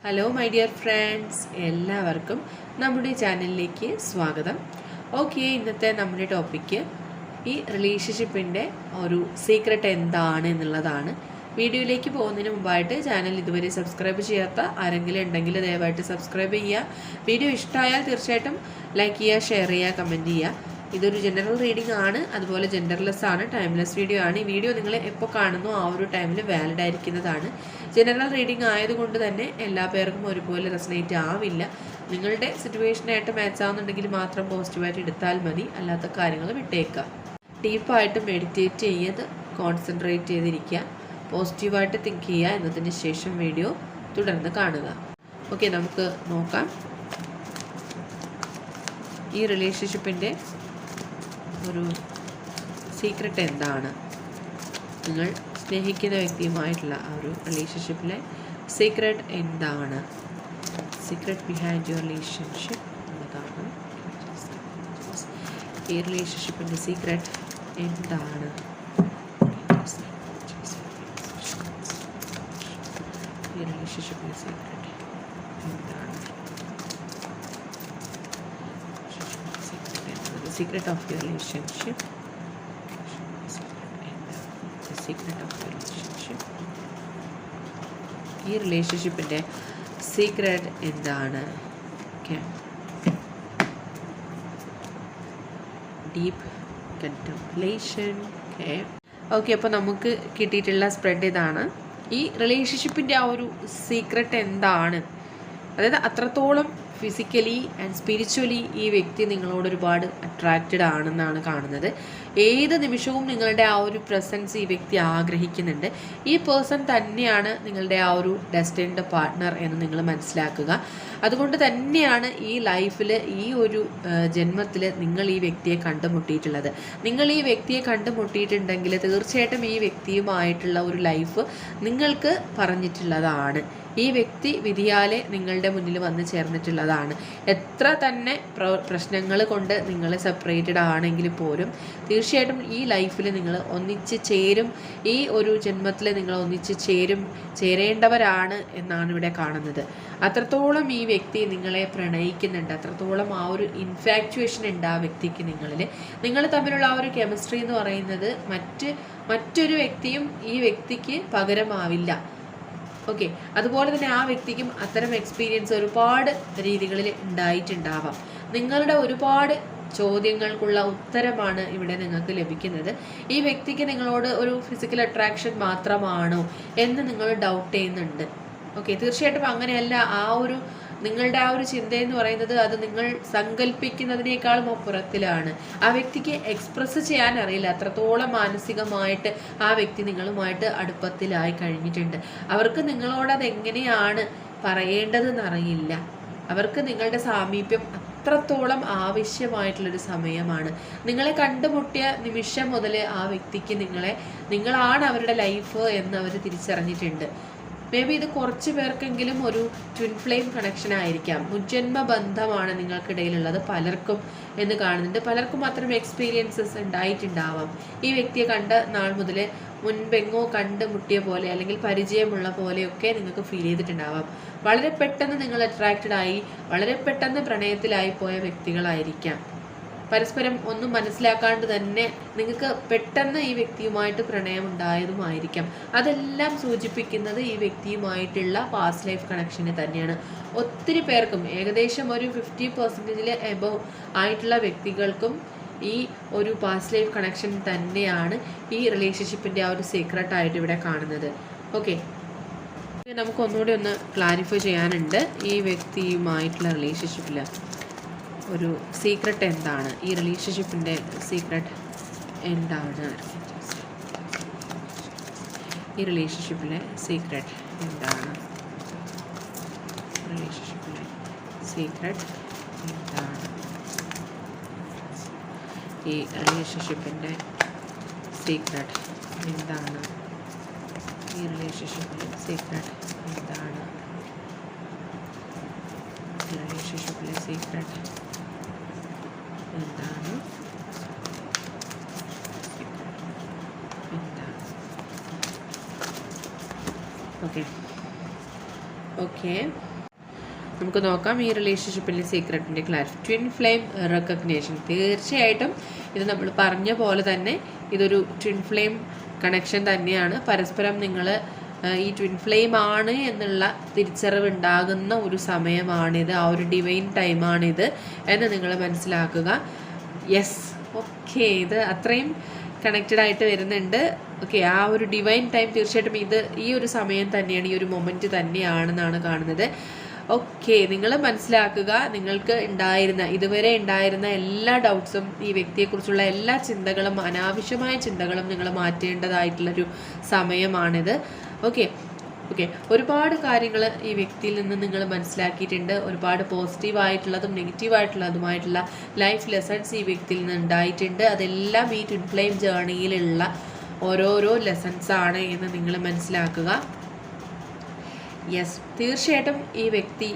Hello my dear friends, എല്ലാവർക്കും നമ്മുടെ ചാനലിലേക്ക് സ്വാഗതം. ഓക്കെ, ഇന്നത്തെ നമ്മുടെ ടോപ്പിക്ക് ഈ റിലേഷൻഷിപ്പിൻ്റെ ഒരു സീക്രട്ട് എന്താണ് എന്നുള്ളതാണ്. വീഡിയോയിലേക്ക് പോകുന്നതിന് മുമ്പായിട്ട് ചാനൽ ഇതുവരെ സബ്സ്ക്രൈബ് ചെയ്യാത്ത ആരെങ്കിലും ഉണ്ടെങ്കിൽ ദയവായിട്ട് സബ്സ്ക്രൈബ് ചെയ്യുക. വീഡിയോ ഇഷ്ടമായാൽ തീർച്ചയായിട്ടും ലൈക്ക് ചെയ്യുക, ഷെയർ ചെയ്യുക, കമൻറ്റ് ചെയ്യുക. ഇതൊരു ജനറൽ റീഡിംഗ് ആണ്, അതുപോലെ ജെൻഡർലെസ് ആണ്, ടൈംലെസ് വീഡിയോ ആണ്. ഈ വീഡിയോ നിങ്ങൾ എപ്പോൾ കാണുന്നു ആ ഒരു ടൈമിൽ വാലിഡ് ആയിരിക്കുന്നതാണ്. ജനറൽ റീഡിംഗ് ആയതുകൊണ്ട് തന്നെ എല്ലാ പേർക്കും ഒരുപോലെ റെസനേറ്റ് ആവില്ല. നിങ്ങളുടെ സിറ്റുവേഷനായിട്ട് മാച്ച് ആവുന്നുണ്ടെങ്കിൽ മാത്രം പോസിറ്റീവായിട്ട് എടുത്താൽ മതി, അല്ലാത്ത കാര്യങ്ങൾ വിട്ടേക്കുക. ഡീപ്പായിട്ട് മെഡിറ്റേറ്റ് ചെയ്ത് കോൺസെൻട്രേറ്റ് ചെയ്തിരിക്കുക, പോസിറ്റീവായിട്ട് തിങ്ക് ചെയ്യുക. എന്നതിന് ശേഷം വീഡിയോ തുടർന്ന് കാണുക. ഓക്കെ, നമുക്ക് നോക്കാം ഈ റിലേഷൻഷിപ്പിൻ്റെ ഒരു സീക്രട്ട് എന്താണ്. നിങ്ങൾ സ്നേഹിക്കുന്ന വ്യക്തിയുമായിട്ടുള്ള ആ ഒരു റിലേഷൻഷിപ്പിലെ സീക്രട്ട് എന്താണ്, സീക്രട്ട് ബിഹൈൻഡ് യുവർ റിലേഷൻഷിപ്പ് എന്നതാണ്. ഈ റിലേഷൻഷിപ്പിൻ്റെ സീക്രട്ട് എന്താണ്? ഈ റിലേഷൻഷിപ്പിൻ്റെ സീക്രട്ട് എന്താണ്? Secret of your relationship. The secret of your relationship. ഈ റിലേഷൻഷിപ്പിൻ്റെ സീക്രട്ട് എന്താണ്? Okay, deep contemplation. ഓക്കെ, അപ്പോൾ നമുക്ക് കിട്ടിയിട്ടുള്ള സ്പ്രെഡ് ഇതാണ്. ഈ റിലേഷൻഷിപ്പിൻ്റെ ആ ഒരു സീക്രട്ട് എന്താണ്, അതായത് അത്രത്തോളം ഫിസിക്കലി ആൻഡ് സ്പിരിച്വലി ഈ വ്യക്തി നിങ്ങളോട് ഒരുപാട് അട്രാക്റ്റഡ് ആണെന്നാണ് കാണുന്നത്. ഏത് നിമിഷവും നിങ്ങളുടെ ആ ഒരു പ്രസൻസ് ഈ വ്യക്തി ആഗ്രഹിക്കുന്നുണ്ട്. ഈ പേഴ്സൺ തന്നെയാണ് നിങ്ങളുടെ ആ ഒരു ഡെസ്റ്റിൻഡ് പാർട്ട്ണർ എന്ന് നിങ്ങൾ മനസ്സിലാക്കുക. അതുകൊണ്ട് തന്നെയാണ് ഈ ലൈഫിൽ, ഈ ഒരു ജന്മത്തിൽ നിങ്ങൾ ഈ വ്യക്തിയെ കണ്ടുമുട്ടിയിട്ടുള്ളത്. നിങ്ങൾ ഈ വ്യക്തിയെ കണ്ടുമുട്ടിയിട്ടുണ്ടെങ്കിൽ തീർച്ചയായിട്ടും ഈ വ്യക്തിയുമായിട്ടുള്ള ഒരു ലൈഫ് നിങ്ങൾക്ക് പറഞ്ഞിട്ടുള്ളതാണ്. ഈ വ്യക്തി വിധിയാലെ നിങ്ങളുടെ മുന്നിൽ വന്ന് ചേർന്നിട്ടുള്ളതാണ്. എത്ര തന്നെ പ്രശ്നങ്ങൾ കൊണ്ട് നിങ്ങൾ സെപ്പറേറ്റഡ് ആണെങ്കിൽ പോലും തീർച്ചയായിട്ടും ഈ ലൈഫിൽ നിങ്ങൾ ഒന്നിച്ച് ചേരും. ഈ ഒരു ജന്മത്തിൽ നിങ്ങൾ ഒന്നിച്ച് ചേരേണ്ടവരാണ് എന്നാണ് ഇവിടെ കാണുന്നത്. അത്രത്തോളം ഈ വ്യക്തി നിങ്ങളെ പ്രണയിക്കുന്നുണ്ട്, അത്രത്തോളം ആ ഒരു ഇൻഫാക്ച്വേഷൻ ഉണ്ട് ആ വ്യക്തിക്ക് നിങ്ങളിൽ. നിങ്ങൾ തമ്മിലുള്ള ആ ഒരു കെമിസ്ട്രി എന്ന് പറയുന്നത് മറ്റൊരു വ്യക്തിയും ഈ വ്യക്തിക്ക് പകരമാവില്ല. ഓക്കെ, അതുപോലെ തന്നെ ആ വ്യക്തിക്കും അത്തരം എക്സ്പീരിയൻസ് ഒരുപാട് രീതികളിൽ ഉണ്ടായിട്ടുണ്ടാവാം. നിങ്ങളുടെ ഒരുപാട് ചോദ്യങ്ങൾക്കുള്ള ഉത്തരമാണ് ഇവിടെ നിങ്ങൾക്ക് ലഭിക്കുന്നത്. ഈ വ്യക്തിക്ക് നിങ്ങളോട് ഒരു ഫിസിക്കൽ അട്രാക്ഷൻ മാത്രമാണോ എന്ന് നിങ്ങൾ ഡൗട്ട് ചെയ്യുന്നുണ്ട്. ഓക്കെ, തീർച്ചയായിട്ടും അങ്ങനെയല്ല. നിങ്ങളുടെ ആ ഒരു ചിന്തയെന്ന് പറയുന്നത് അത് നിങ്ങൾ സങ്കല്പിക്കുന്നതിനേക്കാളും അപ്പുറത്തിലാണ്. ആ വ്യക്തിക്ക് എക്സ്പ്രസ് ചെയ്യാൻ അറിയില്ല, അത്രത്തോളം മാനസികമായിട്ട് ആ വ്യക്തി നിങ്ങളുമായിട്ട് അടുപ്പത്തിലായി കഴിഞ്ഞിട്ടുണ്ട്. അവർക്ക് നിങ്ങളോട് അതെങ്ങനെയാണ് പറയേണ്ടതെന്ന് അറിയില്ല. അവർക്ക് നിങ്ങളുടെ സാമീപ്യം അത്രത്തോളം ആവശ്യമായിട്ടുള്ളൊരു സമയമാണ്. നിങ്ങളെ കണ്ടുമുട്ടിയ നിമിഷം മുതൽ ആ വ്യക്തിക്ക് നിങ്ങളാണ് അവരുടെ ലൈഫ് എന്ന് അവർ തിരിച്ചറിഞ്ഞിട്ടുണ്ട്. മേ ബി ഇത് കുറച്ച് പേർക്കെങ്കിലും ഒരു ട്വിൻ ഫ്ലെയിം കണക്ഷൻ ആയിരിക്കാം. മുജ്ജന്മ ബന്ധമാണ് നിങ്ങൾക്കിടയിലുള്ളത് പലർക്കും എന്ന് കാണുന്നുണ്ട്. പലർക്കും അത്തരം എക്സ്പീരിയൻസസ് ഉണ്ടായിട്ടുണ്ടാവാം. ഈ വ്യക്തിയെ കണ്ട നാൾ മുതൽ മുൻപെങ്ങോ കണ്ടുമുട്ടിയ പോലെ അല്ലെങ്കിൽ പരിചയമുള്ള പോലെയൊക്കെ നിങ്ങൾക്ക് ഫീൽ ചെയ്തിട്ടുണ്ടാവാം. വളരെ പെട്ടെന്ന് നിങ്ങൾ അട്രാക്റ്റഡ് ആയി, വളരെ പെട്ടെന്ന് പ്രണയത്തിലായി പോയ വ്യക്തികളായിരിക്കാം. പരസ്പരം ഒന്നും മനസ്സിലാക്കാണ്ട് തന്നെ നിങ്ങൾക്ക് പെട്ടെന്ന് ഈ വ്യക്തിയുമായിട്ട് പ്രണയം ഉണ്ടായതുമായിരിക്കാം. അതെല്ലാം സൂചിപ്പിക്കുന്നത് ഈ വ്യക്തിയുമായിട്ടുള്ള പാസ്റ്റ് ലൈഫ് കണക്ഷനെ തന്നെയാണ്. ഒത്തിരി പേർക്കും, ഏകദേശം ഒരു 50% എബവ് ആയിട്ടുള്ള വ്യക്തികൾക്കും ഈ ഒരു പാസ്റ്റ് ലൈഫ് കണക്ഷൻ തന്നെയാണ് ഈ റിലേഷൻഷിപ്പിൻ്റെ ആ ഒരു സീക്രട്ടായിട്ട് ഇവിടെ കാണുന്നത്. ഓക്കെ, നമുക്ക് ഒന്നുകൂടി ഒന്ന് ക്ലാരിഫൈ ചെയ്യാനുണ്ട്. ഈ വ്യക്തിയുമായിട്ടുള്ള റിലേഷൻഷിപ്പിൽ ഒരു സീക്രട്ട് എന്താണ്, ഈ റിലേഷൻഷിപ്പിൻ്റെ സീക്രട്ട് എന്താണ്, ഈ റിലേഷൻഷിപ്പിലെ സീക്രട്ട് എന്താണ്, റിലേഷൻഷിപ്പിലെ സീക്രട്ട് എന്താണ്, ഈ റിലേഷൻഷിപ്പിൻ്റെ സീക്രട്ട് എന്താണ്, ഈ റിലേഷൻഷിപ്പിലെ സീക്രട്ട് എന്താണ്, റിലേഷൻഷിപ്പിലെ സീക്രട്ട് എന്താണ്, ഓക്കെ. നമുക്ക് നോക്കാം ഈ റിലേഷൻഷിപ്പിൻ്റെ സീക്രട്ടിൻ്റെ ക്ലാരിറ്റി. Twin flame recognition. തീർച്ചയായിട്ടും ഇത് നമ്മൾ പറഞ്ഞ പോലെ തന്നെ ഇതൊരു ട്വിൻ ഫ്ലെയിം കണക്ഷൻ തന്നെയാണ്. പരസ്പരം നിങ്ങൾ ഈ ട്വിൻ ഫ്ലെയിം ആണ് എന്നുള്ള തിരിച്ചറിവ് ഉണ്ടാകുന്ന ഒരു സമയമാണിത്, ആ ഒരു ഡിവൈൻ ടൈമാണിത് എന്ന് നിങ്ങൾ മനസ്സിലാക്കുക. യെസ്, ഓക്കെ, ഇത് അത്രയും കണക്റ്റഡ് ആയിട്ട് വരുന്നുണ്ട്. ഓക്കെ, ആ ഒരു ഡിവൈൻ ടൈം തീർച്ചയായിട്ടും ഈ ഒരു സമയം തന്നെയാണ്, ഈ ഒരു മൊമെൻറ്റ് തന്നെയാണെന്നാണ് കാണുന്നത്. ഓക്കെ, നിങ്ങൾ മനസ്സിലാക്കുക, നിങ്ങൾക്ക് ഇതുവരെ ഉണ്ടായിരുന്ന എല്ലാ ഡൗട്ട്സും, ഈ വ്യക്തിയെക്കുറിച്ചുള്ള എല്ലാ ചിന്തകളും, അനാവശ്യമായ ചിന്തകളും നിങ്ങൾ മാറ്റേണ്ടതായിട്ടുള്ളൊരു സമയമാണിത്. ഓക്കെ, ഒരുപാട് കാര്യങ്ങൾ ഈ വ്യക്തിയിൽ നിന്ന് നിങ്ങൾ മനസ്സിലാക്കിയിട്ടുണ്ട്. ഒരുപാട് പോസിറ്റീവായിട്ടുള്ളതും നെഗറ്റീവായിട്ടുള്ളതുമായിട്ടുള്ള ലൈഫ് ലെസൺസ് ഈ വ്യക്തിയിൽ നിന്ന് ഉണ്ടായിട്ടുണ്ട്. അതെല്ലാം ഈ ട്വിൻ ഫ്ലെയിം ജേർണിയിലുള്ള ഓരോരോ ലെസൺസ് ആണ് എന്ന് നിങ്ങൾ മനസ്സിലാക്കുക. യെസ്, തീർച്ചയായിട്ടും ഈ വ്യക്തി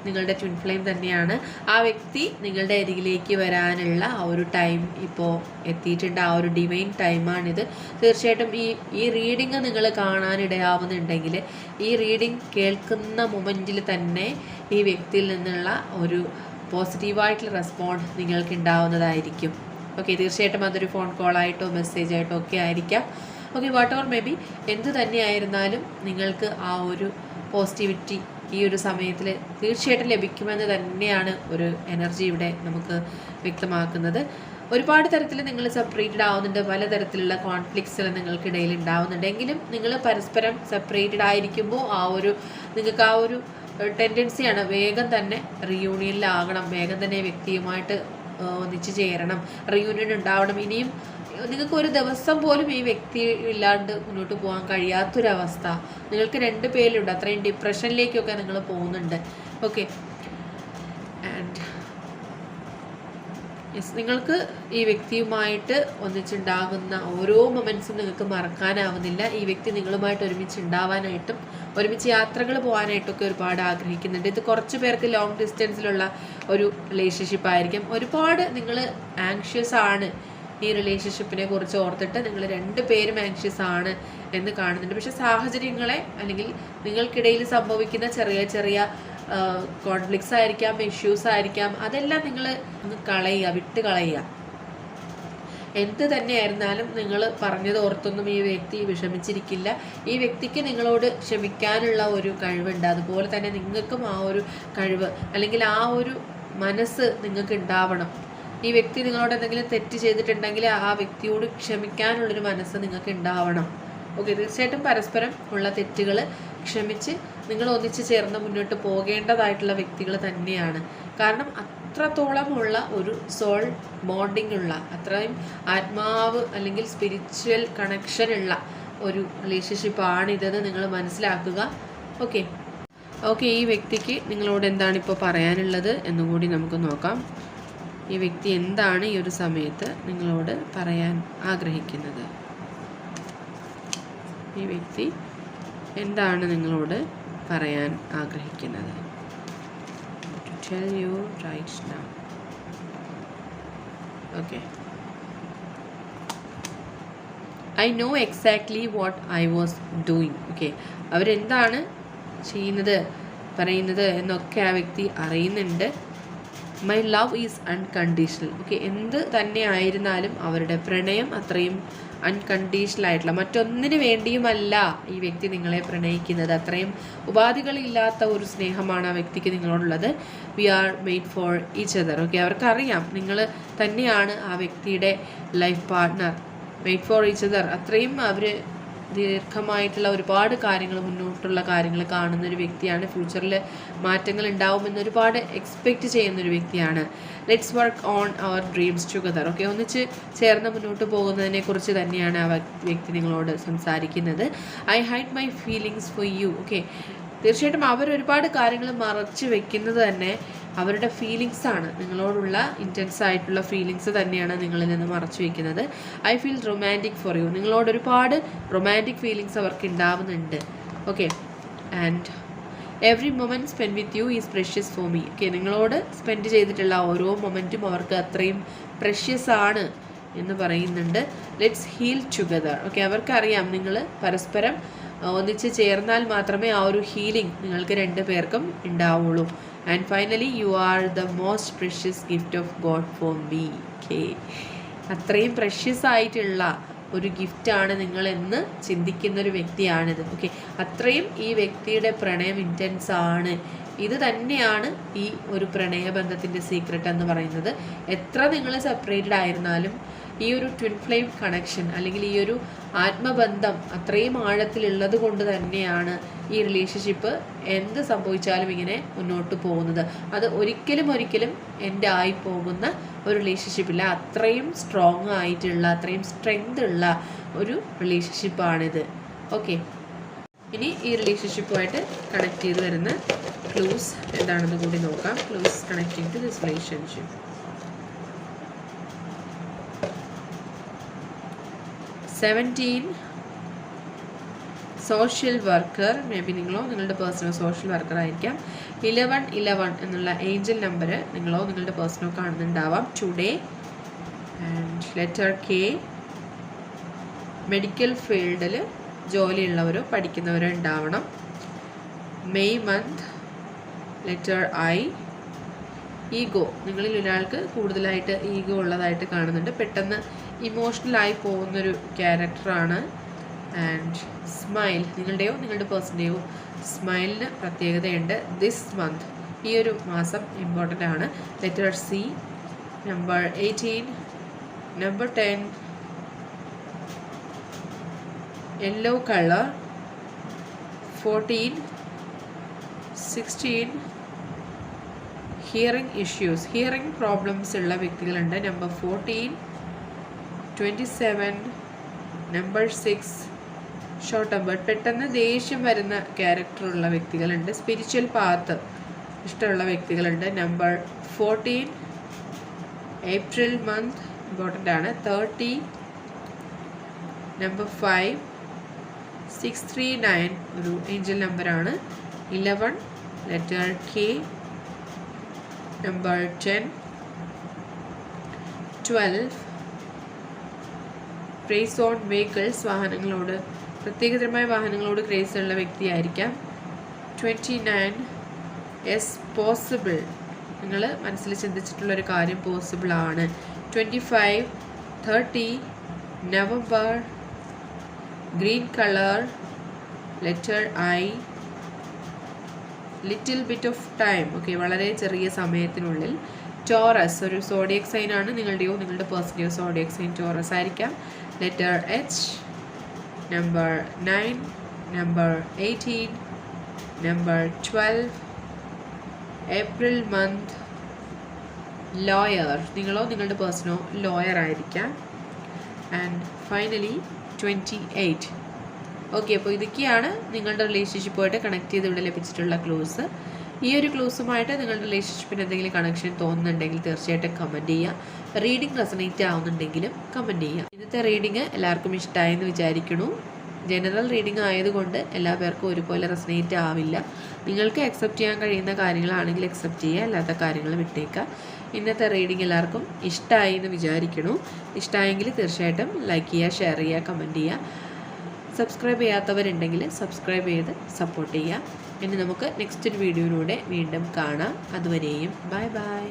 നിങ്ങളുടെ ട്വിൻ ഫ്ലെയിം തന്നെയാണ്. ആ വ്യക്തി നിങ്ങളുടെ അരികിലേക്ക് വരാനുള്ള ആ ഒരു ടൈം ഇപ്പോൾ എത്തിയിട്ടുണ്ട്. ആ ഒരു ഡിവൈൻ ടൈമാണിത്. തീർച്ചയായിട്ടും ഈ റീഡിങ് നിങ്ങൾ കാണാനിടയാവുന്നുണ്ടെങ്കിൽ ഈ റീഡിങ് കേൾക്കുന്ന മൊമെൻറ്റിൽ തന്നെ ഈ വ്യക്തിയിൽ നിന്നുള്ള ഒരു പോസിറ്റീവായിട്ടുള്ള റെസ്പോണ്ട് നിങ്ങൾക്ക് ഉണ്ടാവുന്നതായിരിക്കും. ഓക്കെ, തീർച്ചയായിട്ടും അതൊരു ഫോൺ കോളായിട്ടോ മെസ്സേജായിട്ടോ ഒക്കെ ആയിരിക്കാം. Okay, what or may be എന്ത് തന്നെയായിരുന്നാലും നിങ്ങൾക്ക് ആ ഒരു പോസിറ്റിവിറ്റി ഈ ഒരു സമയത്തിൽ തീർച്ചയായിട്ടും ലഭിക്കുമെന്ന് തന്നെയാണ് ഒരു എനർജി ഇവിടെ നമുക്ക് വ്യക്തമാക്കുന്നത്. ഒരുപാട് തരത്തിൽ നിങ്ങൾ സെപ്പറേറ്റഡ് ആവുന്നുണ്ട്, പലതരത്തിലുള്ള കോൺഫ്ലിക്ട്സ് നിങ്ങൾക്കിടയിൽ ഉണ്ടാവുന്നുണ്ട്. എങ്കിലും നിങ്ങൾ പരസ്പരം സെപ്പറേറ്റഡ് ആയിരിക്കുമ്പോൾ നിങ്ങൾക്ക് ആ ഒരു ടെൻഡൻസിയാണ് വേഗം തന്നെ റീയൂണിയനിലാകണം, വേഗം തന്നെ വ്യക്തിയുമായിട്ട് ഒന്നിച്ച് ചേരണം, റീയൂണിയൻ ഉണ്ടാവണം. ഇനിയും നിങ്ങൾക്ക് ഒരു ദിവസം പോലും ഈ വ്യക്തി ഇല്ലാണ്ട് മുന്നോട്ട് പോകാൻ കഴിയാത്തൊരവസ്ഥ നിങ്ങൾക്ക് 2 പേരിലുണ്ട്. അത്രയും ഡിപ്രഷനിലേക്കൊക്കെ നിങ്ങൾ പോകുന്നുണ്ട്. ഓക്കെ, ആൻഡ് യെസ്, നിങ്ങൾക്ക് ഈ വ്യക്തിയുമായിട്ട് ഒന്നിച്ചുണ്ടാകുന്ന ഓരോ മൊമെൻറ്റ്സും നിങ്ങൾക്ക് മറക്കാനാവുന്നില്ല. ഈ വ്യക്തി നിങ്ങളുമായിട്ട് ഒരുമിച്ചുണ്ടാവാനായിട്ടും ഒരുമിച്ച് യാത്രകൾ പോകാനായിട്ടൊക്കെ ഒരുപാട് ആഗ്രഹിക്കുന്നുണ്ട്. ഇത് കുറച്ച് പേർക്ക് ലോങ് ഡിസ്റ്റൻസിലുള്ള ഒരു റിലേഷൻഷിപ്പ് ആയിരിക്കും. ഒരുപാട് നിങ്ങൾ ആങ്ഷ്യസ് ആണ് ഈ റിലേഷൻഷിപ്പിനെ കുറിച്ച് ഓർത്തിട്ട്. നിങ്ങൾ 2 പേരും ആങ്ഷ്യസ് ആണ് എന്ന് കാണുന്നുണ്ട്. പക്ഷെ സാഹചര്യങ്ങളെ അല്ലെങ്കിൽ നിങ്ങൾക്കിടയിൽ സംഭവിക്കുന്ന ചെറിയ ചെറിയ കോൺഫ്ലിക്ട്സ് ആയിരിക്കാം, ഇഷ്യൂസ് ആയിരിക്കാം, അതെല്ലാം നിങ്ങൾ വിട്ട് കളയുക. എന്ത് തന്നെയായിരുന്നാലും നിങ്ങൾ പറഞ്ഞത് ഓർത്തൊന്നും ഈ വ്യക്തി വിഷമിച്ചിരിക്കില്ല. ഈ വ്യക്തിക്ക് നിങ്ങളോട് ക്ഷമിക്കാനുള്ള ഒരു കഴിവുണ്ട്. അതുപോലെ തന്നെ നിങ്ങൾക്കും ആ ഒരു കഴിവ് അല്ലെങ്കിൽ ആ ഒരു മനസ്സ് നിങ്ങൾക്ക് ഉണ്ടാവണം. ഈ വ്യക്തി നിങ്ങളോട് എന്തെങ്കിലും തെറ്റ് ചെയ്തിട്ടുണ്ടെങ്കിൽ ആ വ്യക്തിയോട് ക്ഷമിക്കാനുള്ളൊരു മനസ്സ് നിങ്ങൾക്ക് ഉണ്ടാവണം. ഓക്കെ, തീർച്ചയായിട്ടും പരസ്പരം ഉള്ള തെറ്റുകൾ ക്ഷമിച്ച് നിങ്ങൾ ഒന്നിച്ച് ചേർന്ന് മുന്നോട്ട് പോകേണ്ടതായിട്ടുള്ള വ്യക്തികൾ തന്നെയാണ്. കാരണം അത്രത്തോളമുള്ള ഒരു സോൾ ബോണ്ടിങ് ഉള്ള, അത്രയും ആത്മാവ് അല്ലെങ്കിൽ സ്പിരിച്വൽ കണക്ഷൻ ഉള്ള ഒരു റിലേഷൻഷിപ്പാണിതെന്ന് നിങ്ങൾ മനസ്സിലാക്കുക. ഓക്കെ, ഈ വ്യക്തിക്ക് നിങ്ങളോട് എന്താണ് ഇപ്പോൾ പറയാനുള്ളത് എന്നും കൂടി നമുക്ക് നോക്കാം. ഈ വ്യക്തി എന്താണ് ഈ ഒരു സമയത്ത് നിങ്ങളോട് പറയാൻ ആഗ്രഹിക്കുന്നത്? ഈ വ്യക്തി എന്താണ് നിങ്ങളോട് പറയാൻ ആഗ്രഹിക്കുന്നത്? To tell you right now. Okay. I know exactly what I was doing. Okay. അവരെന്താണ് ചെയ്യുന്നത്, പറയുന്നത് എന്നൊക്കെ ആ വ്യക്തി അറിയുന്നുണ്ട്. My love is unconditional. Okay, എന്ത് തന്നെ ആയിരുന്നാലും അവരുടെ പ്രണയം അത്രയും അൺകണ്ടീഷണൽ ആയിട്ടുള്ള, മറ്റൊന്നിനു വേണ്ടിയുമല്ല ഈ വ്യക്തി നിങ്ങളെ പ്രണയിക്കുന്നത്. അത്രയും ഉപാധികളില്ലാത്ത ഒരു സ്നേഹമാണ് ആ വ്യക്തിക്ക് നിങ്ങളോടുള്ളത്. We are made for each other. Okay, അവർക്കറിയാം നിങ്ങൾ തന്നെയാണ് ആ വ്യക്തിയുടെ life partner. Made for each other, അത്രയും അവർ ദീർഘമായിട്ടുള്ള ഒരുപാട് കാര്യങ്ങൾ, മുന്നോട്ടുള്ള കാര്യങ്ങൾ കാണുന്നൊരു വ്യക്തിയാണ്. ഫ്യൂച്ചറിൽ മാറ്റങ്ങൾ ഉണ്ടാവുമെന്ന് ഒരുപാട് എക്സ്പെക്റ്റ് ചെയ്യുന്നൊരു വ്യക്തിയാണ്. Let's work on our dreams together. Okay, ഒന്നിച്ച് ചേർന്ന് മുന്നോട്ട് പോകുന്നതിനെക്കുറിച്ച് തന്നെയാണ് ആ വ്യക്തി നിങ്ങളോട് സംസാരിക്കുന്നത്. I hide my feelings for you. Okay, തീർച്ചയായിട്ടും അവരൊരുപാട് കാര്യങ്ങൾ മറച്ചു വെക്കുന്നത് തന്നെ അവരുടെ ഫീലിങ്സ് ആണ്. നിങ്ങളോടുള്ള ഇൻറ്റൻസ് ആയിട്ടുള്ള ഫീലിങ്സ് തന്നെയാണ് നിങ്ങളിൽ നിന്ന് മറച്ചു വയ്ക്കുന്നത്. I feel romantic for you. നിങ്ങളോട് ഒരുപാട് റൊമാൻറ്റിക് ഫീലിങ്സ് അവർക്ക് ഉണ്ടാവുന്നുണ്ട്. Okay, and every moment spend with you is precious for me. Okay, നിങ്ങളോട് സ്പെൻഡ് ചെയ്തിട്ടുള്ള ഓരോ മൊമെൻറ്റും അവർക്ക് അത്രയും പ്രഷ്യസ് ആണ് എന്ന് പറയുന്നുണ്ട്. Let's heal together. ഓക്കെ, അവർക്കറിയാം നിങ്ങൾ പരസ്പരം ഒന്നിച്ച് ചേർന്നാൽ മാത്രമേ ആ ഒരു ഹീലിംഗ് നിങ്ങൾക്ക് രണ്ടു പേർക്കും ഉണ്ടാവുള്ളൂ. And finally you are the most precious gift of God for me. Okay, അത്രയും പ്രഷ്യസ് ആയിട്ടുള്ള ഒരു ഗിഫ്റ്റാണ് നിങ്ങളെന്ന് ചിന്തിക്കുന്നൊരു വ്യക്തിയാണിത്. ഓക്കെ, അത്രയും ഈ വ്യക്തിയുടെ പ്രണയം ഇൻറ്റൻസ് ആണ്. ഇത് തന്നെയാണ് ഈ ഒരു പ്രണയബന്ധത്തിൻ്റെ സീക്രട്ട് എന്ന് പറയുന്നത്. എത്ര നിങ്ങൾ സെപ്പറേറ്റഡ് ആയിരുന്നാലും ഈ ഒരു ട്വിൻ ഫ്ലെയിം കണക്ഷൻ അല്ലെങ്കിൽ ഈ ഒരു ആത്മബന്ധം അത്രയും ആഴത്തിലുള്ളത് കൊണ്ട് തന്നെയാണ് ഈ റിലേഷൻഷിപ്പ് എന്ത് സംഭവിച്ചാലും ഇങ്ങനെ മുന്നോട്ട് പോകുന്നത്. അത് ഒരിക്കലും എൻ്റെ ആയി പോകുന്ന ഒരു റിലേഷൻഷിപ്പില്ല. അത്രയും സ്ട്രോങ് ആയിട്ടുള്ള അത്രയും സ്ട്രെങ്ത് ഉള്ള ഒരു റിലേഷൻഷിപ്പാണിത്. ഓക്കെ, ഇനി ഈ റിലേഷൻഷിപ്പുമായിട്ട് കണക്ട് ചെയ്ത് വരുന്ന ക്ലൂസ് എന്താണെന്ന് കൂടി നോക്കാം. Clues connecting to this relationship. 17 social worker, maybe നിങ്ങളോ നിങ്ങളുടെ പേഴ്സണോ സോഷ്യൽ വർക്കർ ആയിരിക്കാം. 11 എന്നുള്ള ഏഞ്ചൽ നമ്പർ നിങ്ങളോ നിങ്ങളുടെ പേഴ്സണോ കാണുന്നുണ്ടാവാം. Today and letter K, medical ഫീൽഡിൽ ജോലിയുള്ളവരോ പഠിക്കുന്നവരോ ഉണ്ടാവണം. May month, letter I. Ego, നിങ്ങളിൽ ഒരാൾക്ക് കൂടുതലായിട്ട് ഈഗോ ഉള്ളതായിട്ട് കാണുന്നുണ്ട്. പെട്ടെന്ന് ഇമോഷണലായി പോകുന്നൊരു ക്യാരക്ടറാണ്. ആൻഡ് സ്മൈൽ, നിങ്ങളുടെയോ നിങ്ങളുടെ പേഴ്സൻ്റെയോ സ്മൈലിന് പ്രത്യേകതയുണ്ട്. ദിസ് മന്ത്, ഈ ഒരു മാസം ഇമ്പോർട്ടൻ്റ് ആണ്. Letter C, number 18, number 10, yellow colour, 14, 16, hearing issues, hearing problems ഉള്ള വ്യക്തികളുണ്ട്. Number 14, 27, number 6, short number. പെട്ടെന്ന് ദേഷ്യം വരുന്ന ക്യാരക്ടറുള്ള വ്യക്തികളുണ്ട്. സ്പിരിച്വൽ പാത്ത് ഇഷ്ടമുള്ള വ്യക്തികളുണ്ട്. നമ്പർ 14, ഏപ്രിൽ മന്ത് ഇമ്പോർട്ടൻ്റ് ആണ്. 30, നമ്പർ 5, 639 ഒരു ഏഞ്ചൽ നമ്പറാണ്. 11, letter K, number 10, 12, craze on vehicles, വാഹനങ്ങളോട് പ്രത്യേകതരമായ വാഹനങ്ങളോട് ക്രേസ് ഉള്ള വ്യക്തിയായിരിക്കാം. 29, യെസ് പോസിബിൾ, നിങ്ങൾ മനസ്സിൽ ചിന്തിച്ചിട്ടുള്ളൊരു കാര്യം പോസിബിൾ ആണ്. 25, 30, November, green colour, letter I, little bit of time. Okay, വളരെ ചെറിയ സമയത്തിനുള്ളിൽ. ടോറസ്, ഒരു സോഡിയക് സൈൻ ആണ്. നിങ്ങളുടെയോ നിങ്ങളുടെ പേഴ്സൻ്റെയോ സോഡിയക് സൈൻ ടോറസ് ആയിരിക്കാം. Letter H, number 9, number 18, number 12, April month, lawyer, നിങ്ങളോ നിങ്ങളുടെ പേഴ്സണോ ലോയർ ആയിരിക്കാം. And finally 28. ഓക്കെ, അപ്പോൾ ഇതൊക്കെയാണ് നിങ്ങളുടെ റിലേഷൻഷിപ്പുമായിട്ട് കണക്ട് ചെയ്ത് ഇവിടെ ലഭിച്ചിട്ടുള്ള ക്ലൂസ്. ഈ ഒരു ക്ലൂസുമായിട്ട് നിങ്ങളുടെ റിലേഷൻഷിപ്പിന് എന്തെങ്കിലും കണക്ഷൻ തോന്നുന്നുണ്ടെങ്കിൽ തീർച്ചയായിട്ടും കമൻറ്റ് ചെയ്യുക. റീഡിംഗ് റെസണേറ്റ് ആവുന്നുണ്ടെങ്കിലും കമൻറ്റ് ചെയ്യുക. ഇന്നത്തെ റീഡിങ് എല്ലാവർക്കും ഇഷ്ടമായെന്ന് വിചാരിക്കുന്നു. ജനറൽ റീഡിംഗ് ആയതുകൊണ്ട് എല്ലാ പേർക്കും ഒരുപോലെ റെസണേറ്റ് ആവില്ല. നിങ്ങൾക്ക് അക്സെപ്റ്റ് ചെയ്യാൻ കഴിയുന്ന കാര്യങ്ങളാണെങ്കിൽ അക്സെപ്റ്റ് ചെയ്യുക, അല്ലാത്ത കാര്യങ്ങൾ വിട്ടേക്കുക. ഇന്നത്തെ റീഡിംഗ് എല്ലാവർക്കും ഇഷ്ടമായി എന്ന് വിചാരിക്കുന്നു. ഇഷ്ടമായെങ്കിൽ തീർച്ചയായിട്ടും ലൈക്ക് ചെയ്യുക, ഷെയർ ചെയ്യുക, കമൻറ്റ് ചെയ്യുക. സബ്സ്ക്രൈബ് ചെയ്യാത്തവരുണ്ടെങ്കിൽ സബ്സ്ക്രൈബ് ചെയ്ത് സപ്പോർട്ട് ചെയ്യുക. ഇനി നമുക്ക് നെക്സ്റ്റ് ഒരു വീഡിയോയിലൂടെ വീണ്ടും കാണാം. അതുവരെയും ബൈ ബൈ.